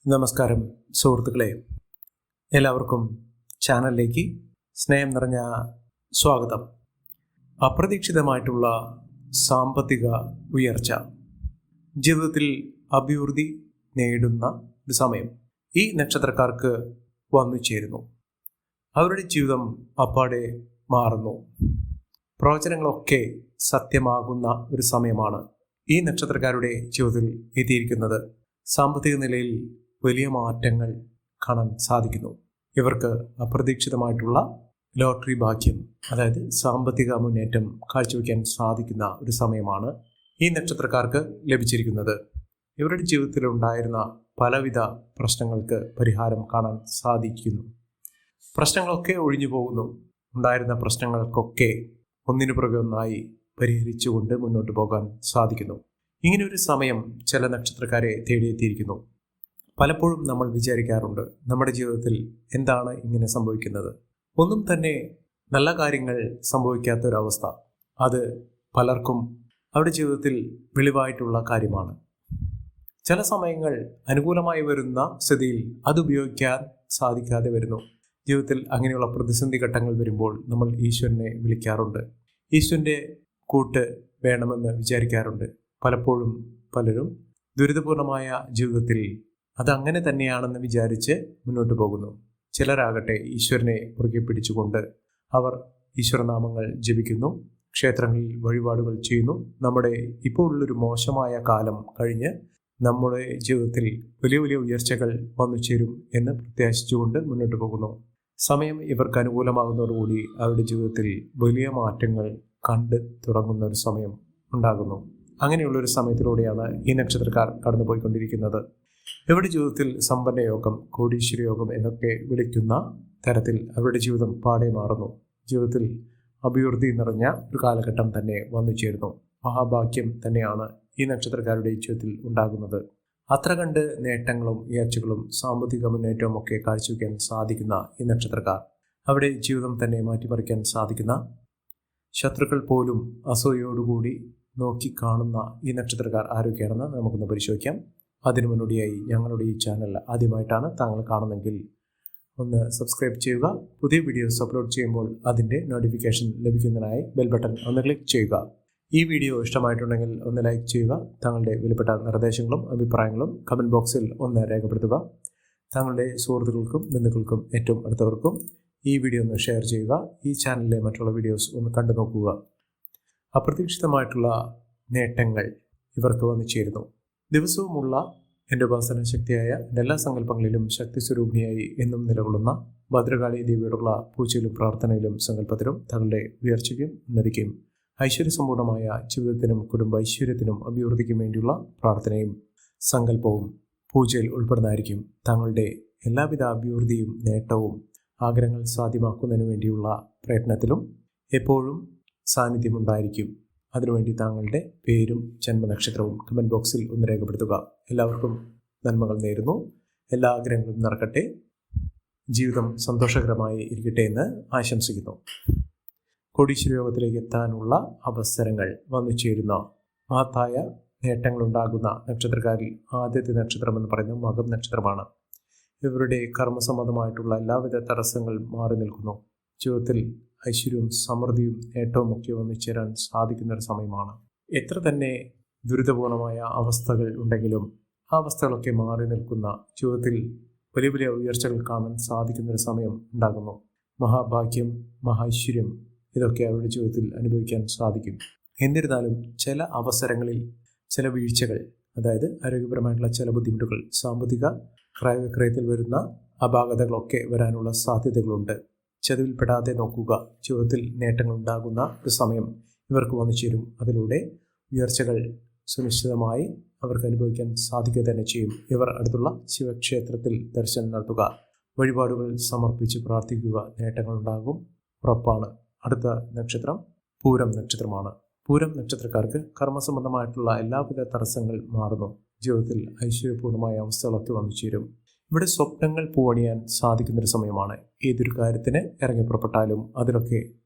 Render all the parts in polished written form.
നമസ്കാരം സുഹൃത്തുക്കളെ, എല്ലാവർക്കും ചാനലിലേക്ക് സ്നേഹം നിറഞ്ഞ സ്വാഗതം. അപ്രതീക്ഷിതമായിട്ടുള്ള സാമ്പത്തിക ഉയർച്ച, ജീവിതത്തിൽ അഭിവൃദ്ധി നേടുന്ന ഒരു സമയം ഈ നക്ഷത്രക്കാർക്ക് വന്നു ചേരുന്നു. അവരുടെ ജീവിതം അപ്പാടെ മാറുന്നു. പ്രവചനങ്ങളൊക്കെ സത്യമാകുന്ന ഒരു സമയമാണ് ഈ നക്ഷത്രക്കാരുടെ ജീവിതത്തിൽ എത്തിയിരിക്കുന്നത്. സാമ്പത്തിക നിലയിൽ വലിയ മാറ്റങ്ങൾ കാണാൻ സാധിക്കുന്നു. ഇവർക്ക് അപ്രതീക്ഷിതമായിട്ടുള്ള ലോട്ടറി ഭാഗ്യം, അതായത് സാമ്പത്തിക മുന്നേറ്റം കാഴ്ചവെക്കാൻ സാധിക്കുന്ന ഒരു സമയമാണ് ഈ നക്ഷത്രക്കാർക്ക് ലഭിച്ചിരിക്കുന്നത്. ഇവരുടെ ജീവിതത്തിൽ ഉണ്ടായിരുന്ന പലവിധ പ്രശ്നങ്ങൾക്ക് പരിഹാരം കാണാൻ സാധിക്കുന്നു. പ്രശ്നങ്ങളൊക്കെ ഒഴിഞ്ഞു പോകുന്നു. ഉണ്ടായിരുന്ന പ്രശ്നങ്ങൾക്കൊക്കെ ഒന്നിനു പുറകെ ഒന്നായി പരിഹരിച്ചുകൊണ്ട് മുന്നോട്ട് പോകാൻ സാധിക്കുന്നു. ഇങ്ങനെ ഒരു സമയം ചില നക്ഷത്രക്കാരെ തേടിയെത്തിയിരിക്കുന്നു. പലപ്പോഴും നമ്മൾ വിചാരിക്കാറുണ്ട്, നമ്മുടെ ജീവിതത്തിൽ എന്താണ് ഇങ്ങനെ സംഭവിക്കുന്നത്? ഒന്നും തന്നെ നല്ല കാര്യങ്ങൾ സംഭവിക്കാത്തൊരവസ്ഥ. അത് പലർക്കും അവരുടെ ജീവിതത്തിൽ വെളിവായിട്ടുള്ള കാര്യമാണ്. ചില സമയങ്ങൾ അനുകൂലമായി വരുന്ന സ്ഥിതിയിൽ അത് ഉപയോഗിക്കാൻ സാധിക്കാതെ വരുന്നു. ജീവിതത്തിൽ അങ്ങനെയുള്ള പ്രതിസന്ധി ഘട്ടങ്ങൾ വരുമ്പോൾ നമ്മൾ ഈശ്വരനെ വിളിക്കാറുണ്ട്. ഈശ്വരൻ്റെ കൂട്ട് വേണമെന്ന് വിചാരിക്കാറുണ്ട്. പലപ്പോഴും പലരും ദുരിതപൂർണമായ ജീവിതത്തിൽ അതങ്ങനെ തന്നെയാണെന്ന് വിചാരിച്ച് മുന്നോട്ട് പോകുന്നു. ചിലരാകട്ടെ ഈശ്വരനെ മുറുകെ പിടിച്ചുകൊണ്ട് അവർ ഈശ്വരനാമങ്ങൾ ജപിക്കുന്നു, ക്ഷേത്രങ്ങളിൽ വഴിപാടുകൾ ചെയ്യുന്നു. നമ്മുടെ ഇപ്പോൾ ഉള്ളൊരു മോശമായ കാലം കഴിഞ്ഞ് നമ്മുടെ ജീവിതത്തിൽ വലിയ വലിയ ഉയർച്ചകൾ വന്നു ചേരും എന്ന് പ്രത്യാശിച്ചുകൊണ്ട് മുന്നോട്ട് പോകുന്നു. സമയം ഇവർക്ക് അനുകൂലമാകുന്നതോടുകൂടി അവരുടെ ജീവിതത്തിൽ വലിയ മാറ്റങ്ങൾ കണ്ട് തുടങ്ങുന്ന ഒരു സമയം ഉണ്ടാകുന്നു. അങ്ങനെയുള്ളൊരു സമയത്തിലൂടെയാണ് ഈ നക്ഷത്രക്കാർ കടന്നുപോയിക്കൊണ്ടിരിക്കുന്നത്. ഇവരുടെ ജീവിതത്തിൽ സമ്പന്ന യോഗം, കോടീശ്വര യോഗം എന്നൊക്കെ വിളിക്കുന്ന തരത്തിൽ അവരുടെ ജീവിതം പാടെ മാറുന്നു. ജീവിതത്തിൽ അഭിവൃദ്ധി നിറഞ്ഞ ഒരു കാലഘട്ടം തന്നെ വന്നു ചേരുന്നു. മഹാഭാഗ്യം തന്നെയാണ് ഈ നക്ഷത്രക്കാരുടെ ജീവിതത്തിൽ ഉണ്ടാകുന്നത്. അത്ര കണ്ട് നേട്ടങ്ങളും ഉയർച്ചകളും സാമ്പത്തിക മുന്നേറ്റവും ഒക്കെ കാഴ്ചവെക്കാൻ സാധിക്കുന്ന ഈ നക്ഷത്രക്കാർ അവരുടെ ജീവിതം തന്നെ മാറ്റിമറിക്കാൻ സാധിക്കുന്ന, ശത്രുക്കൾ പോലും അസൂയയോടുകൂടി നോക്കി കാണുന്ന ഈ നക്ഷത്രക്കാർ ആരൊക്കെയാണെന്ന് നമുക്കൊന്ന് പരിശോധിക്കാം. അതിനു മുന്നോടിയായി ഞങ്ങളുടെ ഈ ചാനൽ ആദ്യമായിട്ടാണ് താങ്കൾ കാണുന്നതെങ്കിൽ ഒന്ന് സബ്സ്ക്രൈബ് ചെയ്യുക. പുതിയ വീഡിയോസ് അപ്ലോഡ് ചെയ്യുമ്പോൾ അതിൻ്റെ നോട്ടിഫിക്കേഷൻ ലഭിക്കുന്നതിനായി ബെൽ ബട്ടൺ ഒന്ന് ക്ലിക്ക് ചെയ്യുക. ഈ വീഡിയോ ഇഷ്ടമായിട്ടുണ്ടെങ്കിൽ ഒന്ന് ലൈക്ക് ചെയ്യുക. താങ്കളുടെ വിലപ്പെട്ട നിർദ്ദേശങ്ങളും അഭിപ്രായങ്ങളും കമൻറ്റ് ബോക്സിൽ ഒന്ന് രേഖപ്പെടുത്തുക. താങ്കളുടെ സുഹൃത്തുക്കൾക്കും ബന്ധുക്കൾക്കും ഏറ്റവും അടുത്തവർക്കും ഈ വീഡിയോ ഒന്ന് ഷെയർ ചെയ്യുക. ഈ ചാനലിലെ മറ്റുള്ള വീഡിയോസ് ഒന്ന് കണ്ടു നോക്കുക. അപ്രതീക്ഷിതമായിട്ടുള്ള നേട്ടങ്ങൾ ഇവർക്ക് വന്നു ചേരുന്നു. ദിവസവുമുള്ള എൻ്റെ ഉപാസന ശക്തിയായ എൻ്റെ എല്ലാ സങ്കല്പങ്ങളിലും ശക്തി സ്വരൂപിണിയായി എന്നും നിലകൊള്ളുന്ന ഭദ്രകാളി ദേവിയോടുള്ള പൂജയിലും പ്രാർത്ഥനയിലും സങ്കല്പത്തിലും തങ്ങളുടെ ഉയർച്ചയ്ക്കും ഉന്നതിക്കും ഐശ്വര്യസമ്പൂർണമായ ജീവിതത്തിനും കുടുംബ ഐശ്വര്യത്തിനും അഭിവൃദ്ധിക്കും വേണ്ടിയുള്ള പ്രാർത്ഥനയും സങ്കല്പവും പൂജയിൽ ഉൾപ്പെടുന്നതായിരിക്കും. തങ്ങളുടെ എല്ലാവിധ അഭിവൃദ്ധിയും നേട്ടവും ആഗ്രഹങ്ങൾ സാധ്യമാക്കുന്നതിന് വേണ്ടിയുള്ള പ്രയത്നത്തിലും എപ്പോഴും സാന്നിധ്യമുണ്ടായിരിക്കും. അതിനുവേണ്ടി താങ്കളുടെ പേരും ജന്മനക്ഷത്രവും കമൻറ്റ് ബോക്സിൽ ഒന്ന് രേഖപ്പെടുത്തുക. എല്ലാവർക്കും നന്മകൾ നേരുന്നു. എല്ലാ ആഗ്രഹങ്ങളും നടക്കട്ടെ. ജീവിതം സന്തോഷകരമായി ഇരിക്കട്ടെ എന്ന് ആശംസിക്കുന്നു. കോടീശ്വര യോഗത്തിലേക്ക് എത്താനുള്ള അവസരങ്ങൾ വന്നു ചേരുന്ന മഹത്തായ നേട്ടങ്ങളുണ്ടാകുന്ന നക്ഷത്രക്കാരിൽ ആദ്യത്തെ നക്ഷത്രം എന്ന് പറയുന്നത് മകം നക്ഷത്രമാണ്. ഇവരുടെ കർമ്മസംബന്ധമായിട്ടുള്ള എല്ലാവിധ തടസ്സങ്ങളും മാറി നിൽക്കുന്നു. ജീവിതത്തിൽ ഐശ്വര്യവും സമൃദ്ധിയും നേട്ടവും ഒക്കെ വന്നു ചേരാൻ സാധിക്കുന്നൊരു സമയമാണ്. എത്ര തന്നെ ദുരിതപൂർണമായ അവസ്ഥകൾ ഉണ്ടെങ്കിലും ആ അവസ്ഥകളൊക്കെ മാറി നിൽക്കുന്ന, ജീവിതത്തിൽ വലിയ വലിയ ഉയർച്ചകൾ കാണാൻ സാധിക്കുന്നൊരു സമയം ഉണ്ടാകുന്നു. മഹാഭാഗ്യം, മഹൈശ്വര്യം ഇതൊക്കെ അവരുടെ ജീവിതത്തിൽ അനുഭവിക്കാൻ സാധിക്കും. എന്നിരുന്നാലും ചില അവസരങ്ങളിൽ ചില വീഴ്ചകൾ, അതായത് ആരോഗ്യപരമായിട്ടുള്ള ചില ബുദ്ധിമുട്ടുകൾ, സാമ്പത്തിക ക്രയവിക്രയത്തിൽ വരുന്ന അപാകതകളൊക്കെ വരാനുള്ള സാധ്യതകളുണ്ട്. ചതിവിൽപ്പെടാതെ നോക്കുക. ജീവിതത്തിൽ നേട്ടങ്ങൾ ഉണ്ടാകുന്ന ഒരു സമയം ഇവർക്ക് വന്നു ചേരും. അതിലൂടെ ഉയർച്ചകൾ സുനിശ്ചിതമായി അവർക്ക് അനുഭവിക്കാൻ സാധിക്കുക തന്നെ ചെയ്യും. ഇവർ അടുത്തുള്ള ശിവക്ഷേത്രത്തിൽ ദർശനം നടത്തുക, വഴിപാടുകൾ സമർപ്പിച്ച് പ്രാർത്ഥിക്കുക. നേട്ടങ്ങൾ ഉണ്ടാകും, ഉറപ്പാണ്. അടുത്ത നക്ഷത്രം പൂരം നക്ഷത്രമാണ്. പൂരം നക്ഷത്രക്കാർക്ക് കർമ്മസംബന്ധമായിട്ടുള്ള എല്ലാവിധ തടസ്സങ്ങൾ മാറുന്നു. ജീവിതത്തിൽ ഐശ്വര്യപൂർണമായ അവസ്ഥകളൊക്കെ വന്നു ചേരും. ഇവിടെ സ്വപ്നങ്ങൾ പൂവണിയാൻ സാധിക്കുന്നൊരു സമയമാണ്. ഏതൊരു കാര്യത്തിന് ഇറങ്ങി പുറപ്പെട്ടാലും അതിലൊക്കെ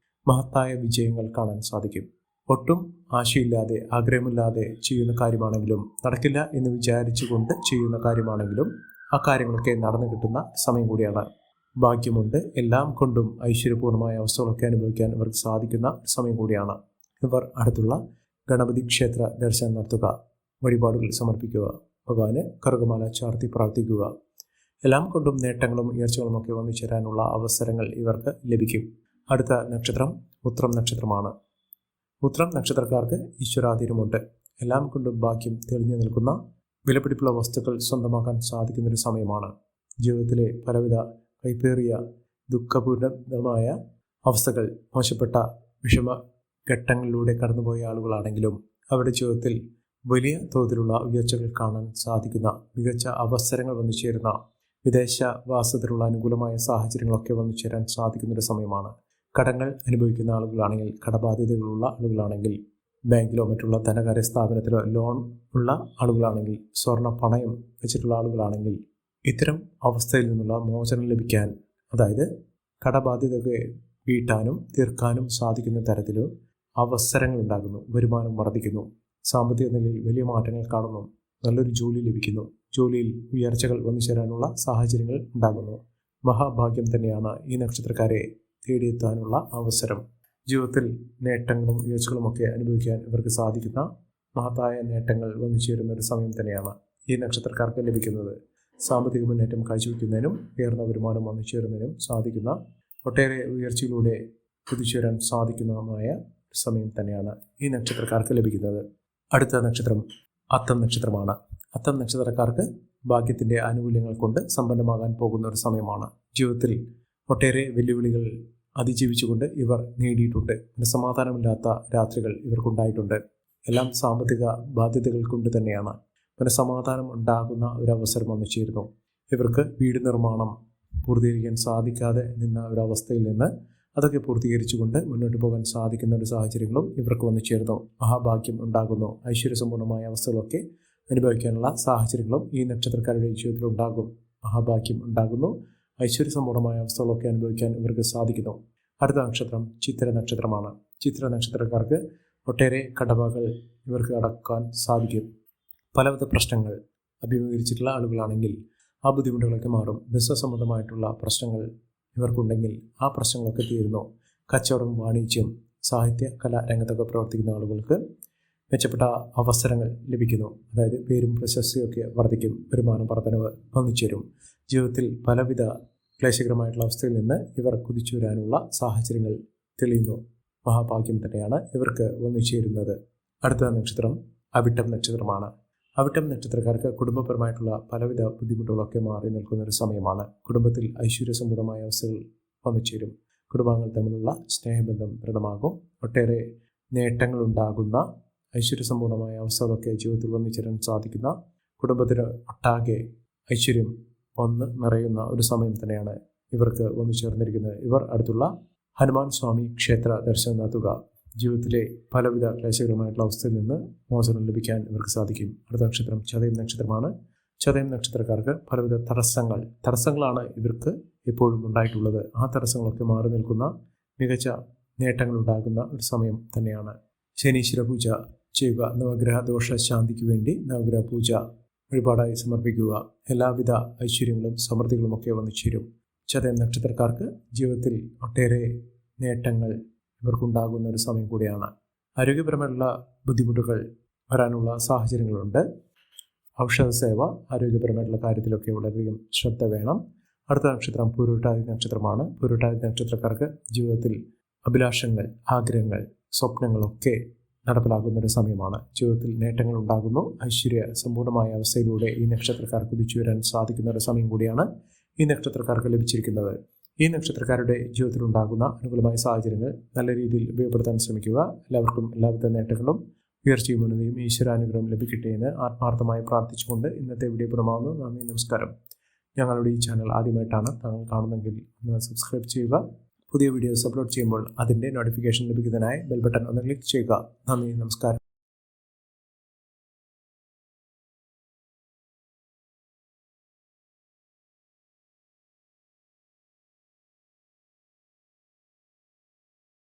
മഹത്തായ വിജയങ്ങൾ കാണാൻ സാധിക്കും. ഒട്ടും ആശയില്ലാതെ ആഗ്രഹമില്ലാതെ ചെയ്യുന്ന കാര്യമാണെങ്കിലും, നടക്കില്ല എന്ന് വിചാരിച്ചുകൊണ്ട് ചെയ്യുന്ന കാര്യമാണെങ്കിലും ആ കാര്യങ്ങളൊക്കെ നടന്നു കിട്ടുന്ന സമയം കൂടിയാണ്. ഭാഗ്യമുണ്ട്, എല്ലാം കൊണ്ടും ഐശ്വര്യപൂർണ്ണമായ അവസ്ഥകളൊക്കെ അനുഭവിക്കാൻ ഇവർക്ക് സാധിക്കുന്ന സമയം കൂടിയാണ്. ഇവർ അടുത്തുള്ള ഗണപതി ക്ഷേത്ര ദർശനം നടത്തുക, വഴിപാടുകൾ സമർപ്പിക്കുക, ഭഗവാന് കറുകമാല ചാർത്തി പ്രാർത്ഥിക്കുക. എല്ലാം കൊണ്ടും നേട്ടങ്ങളും ഉയർച്ചകളുമൊക്കെ വന്നു ചേരാനുള്ള അവസരങ്ങൾ ഇവർക്ക് ലഭിക്കും. അടുത്ത നക്ഷത്രം ഉത്രം നക്ഷത്രമാണ്. ഉത്രം നക്ഷത്രക്കാർക്ക് ഈശ്വരാധീനമുണ്ട്. എല്ലാം കൊണ്ടും ഭാഗ്യം തെളിഞ്ഞു നിൽക്കുന്ന വിലപിടിപ്പുള്ള വസ്തുക്കൾ സ്വന്തമാക്കാൻ സാധിക്കുന്നൊരു സമയമാണ്. ജീവിതത്തിലെ പലവിധ കൈപ്പേറിയ ദുഃഖപൂരിതമായ അവസ്ഥകൾ, മോശപ്പെട്ട വിഷമഘട്ടങ്ങളിലൂടെ കടന്നുപോയ ആളുകളാണെങ്കിലും അവരുടെ ജീവിതത്തിൽ വലിയ തോതിലുള്ള ഉയർച്ചകൾ കാണാൻ സാധിക്കുന്ന, മികച്ച അവസരങ്ങൾ വന്നു ചേരുന്ന, വിദേശവാസത്തിലുള്ള അനുകൂലമായ സാഹചര്യങ്ങളൊക്കെ വന്നു ചേരാൻ സാധിക്കുന്നൊരു സമയമാണ്. കടങ്ങൾ അനുഭവിക്കുന്ന ആളുകളാണെങ്കിൽ, കടബാധ്യതകളുള്ള ആളുകളാണെങ്കിൽ, ബാങ്കിലോ മറ്റുള്ള ധനകാര്യ സ്ഥാപനത്തിലോ ലോൺ ഉള്ള ആളുകളാണെങ്കിൽ, സ്വർണ്ണ പണയം വെച്ചിട്ടുള്ള ആളുകളാണെങ്കിൽ, ഇത്തരം അവസ്ഥയിൽ നിന്നുള്ള മോചനം ലഭിക്കാൻ, അതായത് കടബാധ്യതയൊക്കെ വീട്ടാനും തീർക്കാനും സാധിക്കുന്ന തരത്തിൽ അവസരങ്ങൾ ഉണ്ടാകുന്നു. വരുമാനം വർദ്ധിക്കുന്നു. സാമ്പത്തിക നിലയിൽ വലിയ മാറ്റങ്ങൾ കാണുന്നു. നല്ലൊരു ജോലി ലഭിക്കുന്നു. ജോലിയിൽ ഉയർച്ചകൾ വന്നു ചേരാനുള്ള സാഹചര്യങ്ങൾ ഉണ്ടാകുന്നു. മഹാഭാഗ്യം തന്നെയാണ് ഈ നക്ഷത്രക്കാരെ തേടിയെത്താനുള്ള അവസരം. ജീവിതത്തിൽ നേട്ടങ്ങളും ഉയർച്ചകളുമൊക്കെ അനുഭവിക്കാൻ ഇവർക്ക് സാധിക്കുന്ന മഹത്തായ നേട്ടങ്ങൾ വന്നു ചേരുന്ന ഒരു സമയം തന്നെയാണ് ഈ നക്ഷത്രക്കാർക്ക് ലഭിക്കുന്നത്. സാമ്പത്തിക മുന്നേറ്റം കാഴ്ചവെക്കുന്നതിനും ഉയർന്ന വരുമാനം വന്നു ചേരുന്നതിനും സാധിക്കുന്ന, ഒട്ടേറെ ഉയർച്ചയിലൂടെ കുതിച്ചുയരാൻ സാധിക്കുന്നതുമായ സമയം തന്നെയാണ് ഈ നക്ഷത്രക്കാർക്ക് ലഭിക്കുന്നത്. അടുത്ത നക്ഷത്രം അത്തം നക്ഷത്രമാണ്. അത്തം നക്ഷത്രക്കാർക്ക് ഭാഗ്യത്തിൻ്റെ ആനുകൂല്യങ്ങൾ കൊണ്ട് സമ്പന്നമാകാൻ പോകുന്ന ഒരു സമയമാണ്. ജീവിതത്തിൽ ഒട്ടേറെ വെല്ലുവിളികൾ അതിജീവിച്ചുകൊണ്ട് ഇവർ നേടിയിട്ടുണ്ട്. മനസ്സമാധാനമില്ലാത്ത രാത്രികൾ ഇവർക്കുണ്ടായിട്ടുണ്ട്. എല്ലാം സാമ്പത്തിക ബാധ്യതകൾ കൊണ്ട് തന്നെയാണ്. മനസ്സമാധാനം ഉണ്ടാകുന്ന ഒരവസരം വന്നു ചേരുന്നു. ഇവർക്ക് വീട് നിർമ്മാണം പൂർത്തീകരിക്കാൻ സാധിക്കാതെ നിന്ന ഒരവസ്ഥയിൽ നിന്ന് അതൊക്കെ പൂർത്തീകരിച്ചുകൊണ്ട് മുന്നോട്ട് പോകാൻ സാധിക്കുന്ന ഒരു സാഹചര്യങ്ങളും ഇവർക്ക് വന്നു ചേർന്നു. മഹാഭാഗ്യം ഉണ്ടാകുന്നു. ഐശ്വര്യസമ്പൂർണ്ണമായ അവസ്ഥകളൊക്കെ അനുഭവിക്കാനുള്ള സാഹചര്യങ്ങളും ഈ നക്ഷത്രക്കാരുടെ ജീവിതത്തിൽ ഉണ്ടാകും. മഹാഭാഗ്യം ഉണ്ടാകുന്നു. ഐശ്വര്യസമ്പൂർണ്ണമായ അവസ്ഥകളൊക്കെ അനുഭവിക്കാൻ ഇവർക്ക് സാധിക്കുന്നു. അടുത്ത നക്ഷത്രം ചിത്ര നക്ഷത്രമാണ്. ചിത്ര നക്ഷത്രക്കാർക്ക് ഒട്ടേറെ കടമകൾ ഇവർക്ക് അടക്കാൻ സാധിക്കും. പലവിധ പ്രശ്നങ്ങൾ അഭിമുഖീകരിച്ചിട്ടുള്ള ആളുകളാണെങ്കിൽ ആ ബുദ്ധിമുട്ടുകളൊക്കെ മാറും. ബിസിനസ് സംബന്ധമായിട്ടുള്ള പ്രശ്നങ്ങൾ ഇവർക്കുണ്ടെങ്കിൽ ആ പ്രശ്നങ്ങളൊക്കെ തീരുന്നു. കച്ചവടം, വാണിജ്യം, സാഹിത്യ, കലാ രംഗത്തൊക്കെ പ്രവർത്തിക്കുന്ന ആളുകൾക്ക് മെച്ചപ്പെട്ട അവസരങ്ങൾ ലഭിക്കുന്നു. അതായത് പേരും പ്രശസ്തിയൊക്കെ വർദ്ധിക്കും. വരുമാന വർധനവ് വന്നുചേരും. ജീവിതത്തിൽ പലവിധ ക്ലേശകരമായിട്ടുള്ള അവസ്ഥയിൽ നിന്ന് ഇവർ കുതിച്ചു വരാനുള്ള സാഹചര്യങ്ങൾ തെളിയുന്നു. മഹാഭാഗ്യം തന്നെയാണ് ഇവർക്ക് വന്നു ചേരുന്നത്. അടുത്ത നക്ഷത്രം അവിട്ടം നക്ഷത്രമാണ്. അവിട്ടം നക്ഷത്രക്കാർക്ക് കുടുംബപരമായിട്ടുള്ള പലവിധ ബുദ്ധിമുട്ടുകളൊക്കെ മാറി നിൽക്കുന്ന ഒരു സമയമാണ്. കുടുംബത്തിൽ ഐശ്വര്യസമ്പൂർണ്ണമായ അവസ്ഥകൾ വന്നു ചേരും. കുടുംബാംഗങ്ങൾ തമ്മിലുള്ള സ്നേഹബന്ധം ദൃഢമാകും. ഒട്ടേറെ നേട്ടങ്ങൾ ഉണ്ടാകുന്ന ഐശ്വര്യസമ്പൂർണ്ണമായ അവസ്ഥകളൊക്കെ ജീവിതത്തിൽ വന്നു ചേരാൻ സാധിക്കുന്ന, കുടുംബത്തിന് ഒട്ടാകെ ഐശ്വര്യം വന്ന് നിറയുന്ന ഒരു സമയം തന്നെയാണ് ഇവർക്ക് വന്നു ചേർന്നിരിക്കുന്നത്. ഇവർ അടുത്തുള്ള ഹനുമാൻ സ്വാമി ക്ഷേത്ര ദർശനം നടത്തുക. ജീവിതത്തിലെ പലവിധ ക്ലേശകരമായിട്ടുള്ള അവസ്ഥയിൽ നിന്ന് മോചനം ലഭിക്കാൻ ഇവർക്ക് സാധിക്കും. അടുത്ത നക്ഷത്രം ചതയം നക്ഷത്രമാണ്. ചതയം നക്ഷത്രക്കാർക്ക് പലവിധ തടസ്സങ്ങളാണ് ഇവർക്ക് എപ്പോഴും ഉണ്ടായിട്ടുള്ളത്. ആ തടസ്സങ്ങളൊക്കെ മാറി നിൽക്കുന്ന, മികച്ച നേട്ടങ്ങൾ ഉണ്ടാകുന്ന ഒരു സമയം തന്നെയാണ്. ശനീശ്വര പൂജ ചെയ്യുക. നവഗ്രഹ ദോഷ ശാന്തിക്ക് വേണ്ടി നവഗ്രഹ പൂജ വഴിപാടായി സമർപ്പിക്കുക. എല്ലാവിധ ഐശ്വര്യങ്ങളും സമൃദ്ധികളുമൊക്കെ വന്നു ചേരും. ചതയം നക്ഷത്രക്കാർക്ക് ജീവിതത്തിൽ ഒട്ടേറെ നേട്ടങ്ങൾ ഇവർക്കുണ്ടാകുന്ന ഒരു സമയം കൂടിയാണ്. ആരോഗ്യപരമായിട്ടുള്ള ബുദ്ധിമുട്ടുകൾ വരാനുള്ള സാഹചര്യങ്ങളുണ്ട്. ഔഷധ സേവ, ആരോഗ്യപരമായിട്ടുള്ള കാര്യത്തിലൊക്കെ വളരെയധികം ശ്രദ്ധ വേണം. അടുത്ത നക്ഷത്രം പൂരുരുട്ടാതി നക്ഷത്രമാണ്. പൂരുരുട്ടാതി നക്ഷത്രക്കാർക്ക് ജീവിതത്തിൽ അഭിലാഷങ്ങൾ, ആഗ്രഹങ്ങൾ, സ്വപ്നങ്ങളൊക്കെ നടപ്പിലാകുന്നൊരു സമയമാണ്. ജീവിതത്തിൽ നേട്ടങ്ങൾ ഉണ്ടാകുന്നു. ഐശ്വര്യ സമ്പൂർണ്ണമായ അവസ്ഥയിലൂടെ ഈ നക്ഷത്രക്കാർ കുതിച്ചു വരാൻ സാധിക്കുന്ന ഒരു സമയം കൂടിയാണ് ഈ നക്ഷത്രക്കാർക്ക് ലഭിച്ചിരിക്കുന്നത്. ഈ നക്ഷത്രക്കാരുടെ ജീവിതത്തിലുണ്ടാകുന്ന അനുകൂലമായ സാഹചര്യങ്ങൾ നല്ല രീതിയിൽ ഉപയോഗപ്പെടുത്താൻ ശ്രമിക്കുക. എല്ലാവർക്കും എല്ലാവിധ നേട്ടങ്ങളും ഉയർച്ചയും ഉന്നതിയും ഈശ്വരാനുഗ്രഹം ലഭിക്കട്ടെ എന്ന് ആത്മാർത്ഥമായി പ്രാർത്ഥിച്ചുകൊണ്ട് ഇന്നത്തെ വീഡിയോ പൂർണ്ണമാകുന്നു. നന്ദി, നമസ്കാരം. ഞങ്ങളുടെ ഈ ചാനൽ ആദ്യമായിട്ടാണ് താങ്കൾ കാണുന്നതെങ്കിൽ ഒന്ന് സബ്സ്ക്രൈബ് ചെയ്യുക. പുതിയ വീഡിയോസ് അപ്ലോഡ് ചെയ്യുമ്പോൾ അതിൻ്റെ നോട്ടിഫിക്കേഷൻ ലഭിക്കുന്നതിനായി ബെൽ ബട്ടൺ ഒന്ന് ക്ലിക്ക് ചെയ്യുക. നന്ദി, നമസ്കാരം.